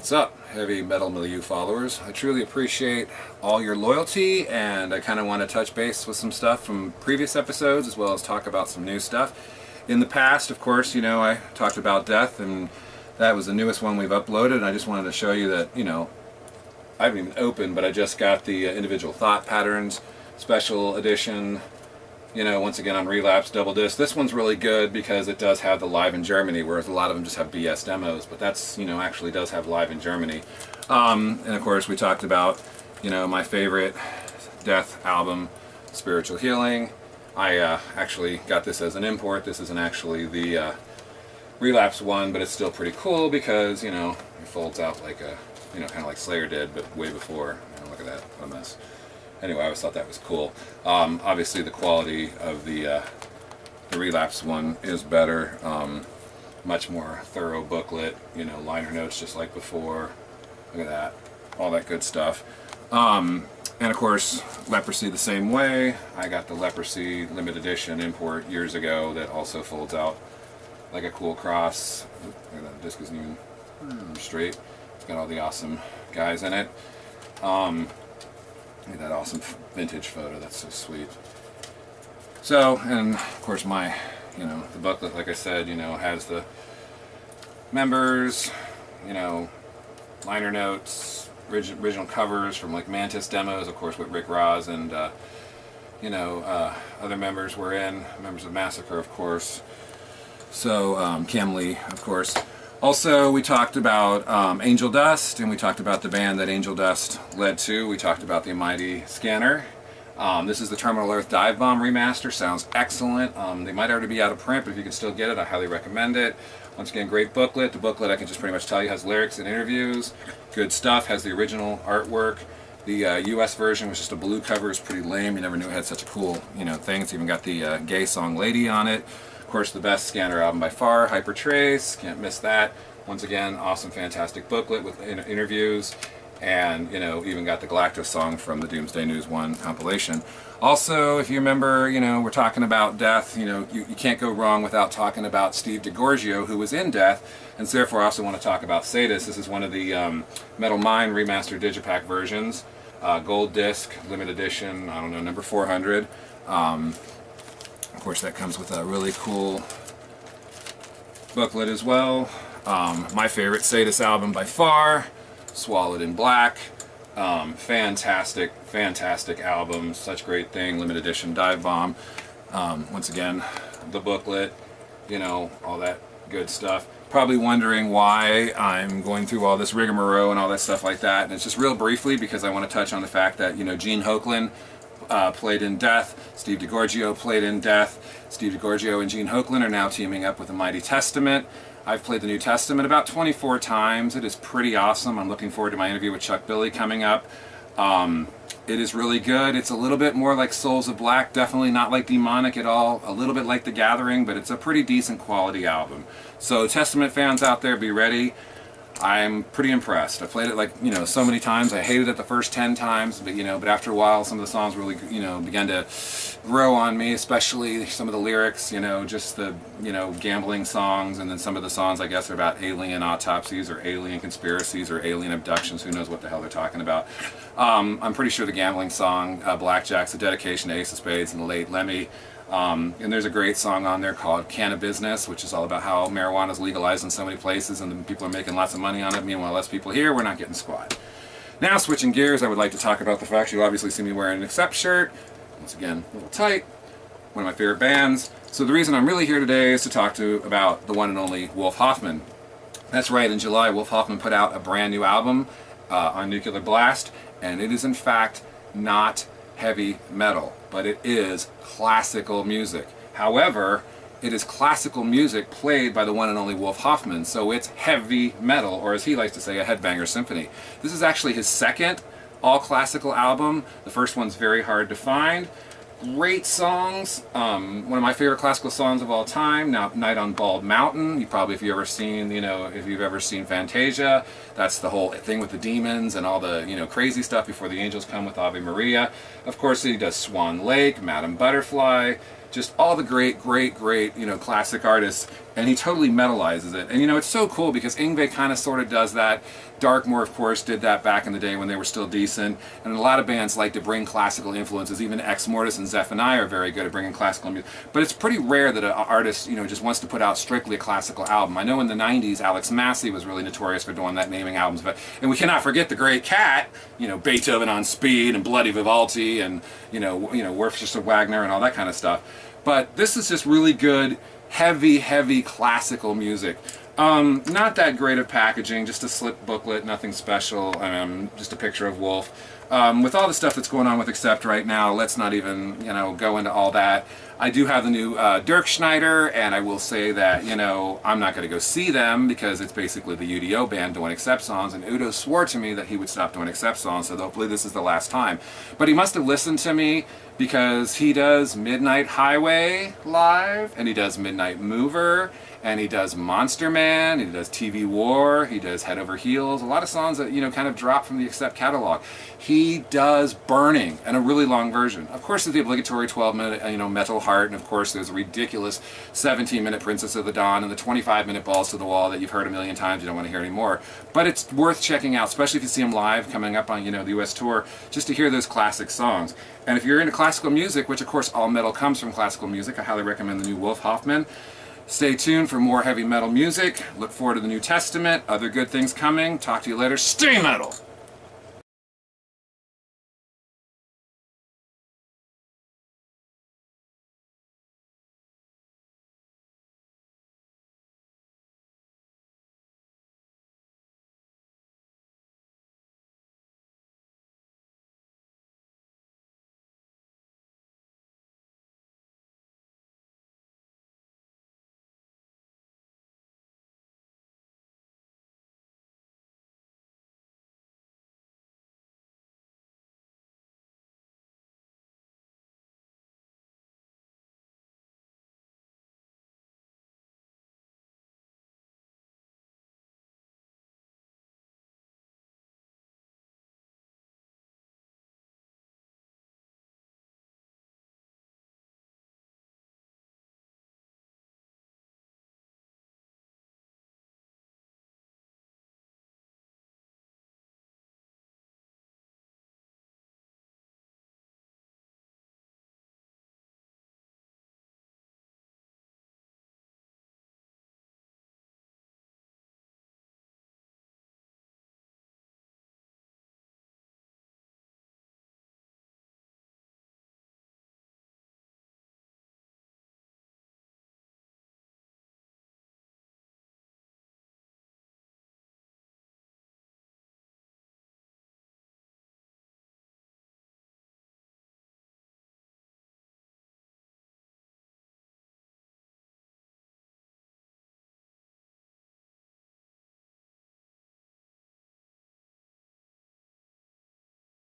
What's up, heavy Mettle Milieu followers? I truly appreciate all your loyalty, and I kind of want to touch base with some stuff from previous episodes as well as talk about some new stuff. In the past, of course, I talked about death, and that was the newest one we've uploaded, and I just wanted to show you that, I haven't even opened, but I just got the individual thought patterns special edition, once again on Relapse double disc. This one's really good because it does have the live in Germany, whereas a lot of them just have BS demos, but that's, actually does have live in Germany. And of course we talked about, my favorite death album, Spiritual Healing. I actually got this as an import. This isn't actually the Relapse one, but it's still pretty cool because, it folds out like a, kind of like Slayer did, but way before. Look at that, what a mess. Anyway, I always thought that was cool. Obviously the quality of the Relapse one is better. Much more thorough booklet, liner notes just like before. Look at that, all that good stuff. And of course, Leprosy the same way. I got the Leprosy limited edition import years ago that also folds out like a cool cross. Look at that, disc isn't even straight. It's got all the awesome guys in it. Look at that awesome vintage photo, that's so sweet. So, and of course my, the booklet, like I said, has the members, liner notes, original covers from like Mantis demos, of course, with Rick Ross and, other members were in, members of Massacre, of course. So, Cam Lee, of course. Also, we talked about Angel Dust, and we talked about the band that Angel Dust led to. We talked about the Mighty Scanner. This is the Terminal Earth Dive Bomb remaster. Sounds excellent. They might already be out of print, but if you can still get it, I highly recommend it. Once again, great booklet. The booklet, I can just pretty much tell you, has lyrics and interviews. Good stuff. Has the original artwork. The US version was just a blue cover. It's pretty lame. You never knew it had such a cool, thing. It's even got the gay song Lady on it. Of course, the best Scanner album by far, Hypertrace, can't miss that. Once again, awesome, fantastic booklet with interviews, and even got the Galactus song from the Doomsday News 1 compilation. Also, if you remember, we're talking about Death. You can't go wrong without talking about Steve DiGiorgio, who was in Death, and so therefore I also want to talk about Sadus. This is one of the Metal Mind Remaster Digipak versions, gold disc, limited edition. I don't know, number 400. Of course, that comes with a really cool booklet as well. My favorite Sadus album by far, Swallowed in Black. Fantastic, fantastic album. Such great thing. Limited edition Dive Bomb. Once again, the booklet, all that good stuff. Probably wondering why I'm going through all this rigmarole and all that stuff like that. And it's just real briefly because I want to touch on the fact that, Gene Hoglan played in Death. Steve DiGiorgio played in Death. Steve DiGiorgio and Gene Hoglan are now teaming up with the Mighty Testament. I've played the New Testament about 24 times. It is pretty awesome. I'm looking forward to my interview with Chuck Billy coming up. It is really good. It's a little bit more like Souls of Black, definitely not like Demonic at all. A little bit like The Gathering, but it's a pretty decent quality album. So Testament fans out there, be ready. I'm pretty impressed. I played it so many times. I hated it the first 10 times, but after a while some of the songs really, began to grow on me, especially some of the lyrics, just the, gambling songs, and then some of the songs I guess are about alien autopsies or alien conspiracies or alien abductions. Who knows what the hell they're talking about. I'm pretty sure the gambling song, Blackjack's a dedication to Ace of Spades and the late Lemmy. And there's a great song on there called Cannabusiness, which is all about how marijuana is legalized in so many places and people are making lots of money on it. Meanwhile, less people here, we're not getting squat. Now, switching gears, I would like to talk about the fact you obviously see me wearing an Accept shirt. Once again, a little tight. One of my favorite bands. So the reason I'm really here today is to talk about the one and only Wolf Hoffman. That's right, in July, Wolf Hoffman put out a brand new album on Nuclear Blast, and it is in fact not heavy metal, but it is classical music. However, it is classical music played by the one and only Wolf Hoffman, so it's heavy metal, or as he likes to say, a Headbangers Symphony. This is actually his second all-classical album. The first one's very hard to find. Great songs. One of my favorite classical songs of all time, now Night on Bald Mountain. If you've ever seen Fantasia, that's the whole thing with the demons and all the, crazy stuff before the angels come with Ave Maria. Of course, he does Swan Lake, Madame Butterfly, just all the great, you know, classic artists, and he totally metalizes it. And you know, it's so cool because Yngwie kind of sort of does that. Darkmoor, of course, did that back in the day when they were still decent, and a lot of bands like to bring classical influences. Even Ex Mortis and Zephaniah are very good at bringing classical music. But it's pretty rare that an artist, you know, just wants to put out strictly a classical album. I know in the 90s, Alex Massey was really notorious for doing that, naming albums. And we cannot forget the great Cat, you know, Beethoven on Speed and Bloody Vivaldi and, you know, Worcester Wagner and all that kind of stuff. But this is just really good, heavy classical music. Not that great of packaging, just a slip booklet, nothing special, just a picture of Wolf. With all the stuff that's going on with Accept right now, let's not even, you know, go into all that. I do have the new Dirk Schneider, and I will say that, you know, I'm not going to go see them because it's basically the UDO band doing Accept songs, and Udo swore to me that he would stop doing Accept songs, so hopefully this is the last time. But he must have listened to me because he does Midnight Highway live, and he does Midnight Mover, and he does Monster Man, he does TV War, he does Head Over Heels, a lot of songs that, you know, kind of drop from the Accept catalog. He does Burning, and a really long version. Of course, there's the obligatory 12-minute, you know, Metal Heart, and of course there's a ridiculous 17-minute Princess of the Dawn, and the 25-minute Balls to the Wall that you've heard a million times, you don't want to hear anymore. But it's worth checking out, especially if you see him live coming up on, you know, the US tour, just to hear those classic songs. And if you're into classical music, which of course all metal comes from classical music, I highly recommend the new Wolf Hoffman. Stay tuned for more heavy metal music. Look forward to the New Testament. Other good things coming. Talk to you later. Stay metal!